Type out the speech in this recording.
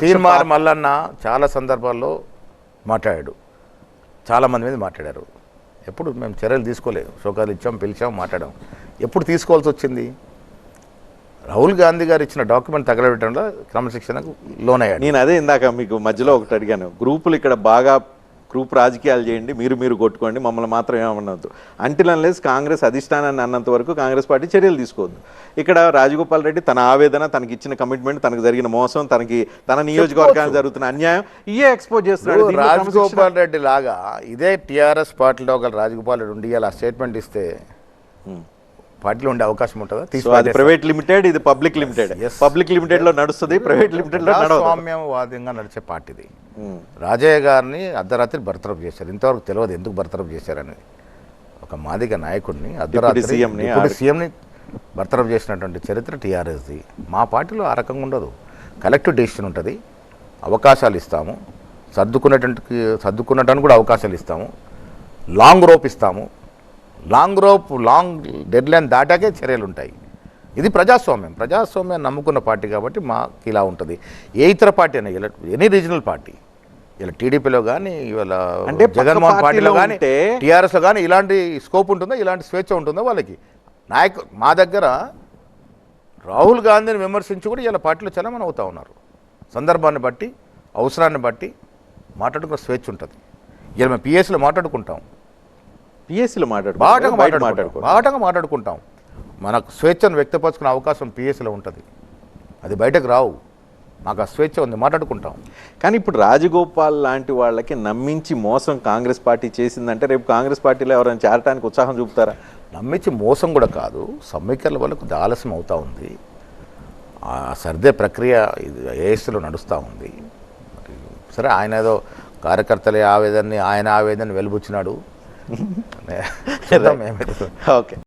తీన్మార్ మల్లన్న చాలా సందర్భాల్లో మాట్లాడాడు, చాలామంది మీద మాట్లాడారు. ఎప్పుడు మేము చర్యలు తీసుకోలేదు, షోకాలు ఇచ్చాం, పిలిచాం, మాట్లాడాం. ఎప్పుడు తీసుకోవాల్సి వచ్చింది? రాహుల్ గాంధీ గారు ఇచ్చిన డాక్యుమెంట్ తగలబెట్టడంలో క్రమశిక్షణకు లోనయ్యాడు. నేను అదే ఇందాక మీకు మధ్యలో ఒకటి అడిగాను, గ్రూపులు ఇక్కడ బాగా గ్రూప్ రాజకీయాలు చేయండి, మీరు కొట్టుకోండి, మమ్మల్ని మాత్రం ఏమన్నద్దు. అంటిల్ అన్లెస్ కాంగ్రెస్ అధిష్టానాన్ని అన్నంత వరకు కాంగ్రెస్ పార్టీ చర్యలు తీసుకోవద్దు. ఇక్కడ రాజగోపాల్ రెడ్డి తన ఆవేదన, తనకి ఇచ్చిన కమిట్మెంట్, తనకు జరిగిన మోసం, తన నియోజకవర్గానికి జరుగుతున్న అన్యాయం ఇయే ఎక్స్పోజ్ చేస్తున్నాడు. రాజగోపాల్ రెడ్డి లాగా ఇదే టీఆర్ఎస్ పార్టీలో ఒక రాజగోపాల్ రెడ్డి ఉండి అలా స్టేట్మెంట్ ఇస్తే పార్టీలో ఉండే అవకాశం ఉంటుందా? అది ప్రైవేట్ లిమిటెడ్, ఇది పబ్లిక్ లిమిటెడ్. పబ్లిక్ లిమిటెడ్ లో నడుస్తుంది, ప్రైవేట్ లిమిటెడ్ లో స్వామ్యవాదంగా నడిచే పార్టీది. రాజయ్య గారిని అర్ధరాత్రి బర్తరఫ్ చేశారు. ఇంతవరకు తెలియదు ఎందుకు బర్తరఫ్ చేశారని. ఒక మాదిగ నాయకుడిని అర్ధరాత్రి సీఎంని బర్తరఫ్ చేసినటువంటి చరిత్ర టీఆర్ఎస్ది. మా పార్టీలో ఆ రకంగా ఉండదు. కలెక్టివ్ డెసిషన్ ఉంటుంది, అవకాశాలు ఇస్తాము, సర్దుకున్నటానికి కూడా అవకాశాలు ఇస్తాము, లాంగ్ రోప్ ఇస్తాము. లాంగ్ డెడ్ లైన్ దాటాకే చర్యలు ఉంటాయి. ఇది ప్రజాస్వామ్యాన్ని నమ్ముకున్న పార్టీ కాబట్టి మాకు ఇలా ఉంటుంది. ఏ ఇతర పార్టీ అయినా, ఇలా ఎనీ రీజనల్ పార్టీ, ఇలా టీడీపీలో కానీ, ఇవాళ అంటే జగన్మోహన్ పార్టీలో కానీ, టీఆర్ఎస్లో కానీ ఇలాంటి స్కోప్ ఉంటుందో, ఇలాంటి స్వేచ్ఛ ఉంటుందో వాళ్ళకి. మా దగ్గర రాహుల్ గాంధీని విమర్శించి కూడా ఇలా పార్టీలో చలమని అవుతూ ఉన్నారు. సందర్భాన్ని బట్టి, అవసరాన్ని బట్టి మాట్లాడుకున్న స్వేచ్ఛ ఉంటుంది. ఇలా మేము పిఎస్లో మాట్లాడుకుంటాం, పిఎస్సీలో బాటంగా మాట్లాడుకుంటాం. మనకు స్వేచ్ఛను వ్యక్తపరచుకునే అవకాశం పిఎస్సీలో ఉంటుంది. అది బయటకు రావు. మాకు ఆ స్వేచ్ఛ ఉంది, మాట్లాడుకుంటాం. కానీ ఇప్పుడు రాజగోపాల్ లాంటి వాళ్ళకి నమ్మించి మోసం కాంగ్రెస్ పార్టీ చేసిందంటే రేపు కాంగ్రెస్ పార్టీలో ఎవరైనా చేరటానికి ఉత్సాహం చూపుతారా? నమ్మించి మోసం కూడా కాదు, సమీకరణ వల్ల కొద్దిగా ఆలస్యం అవుతూ ఉంది. ఆ సర్దే ప్రక్రియ ఏఎస్లో నడుస్తూ ఉంది. సరే, ఆయన ఏదో కార్యకర్తలే ఆయన ఆవేదనని వెలుబుచ్చినాడు. ఓకే.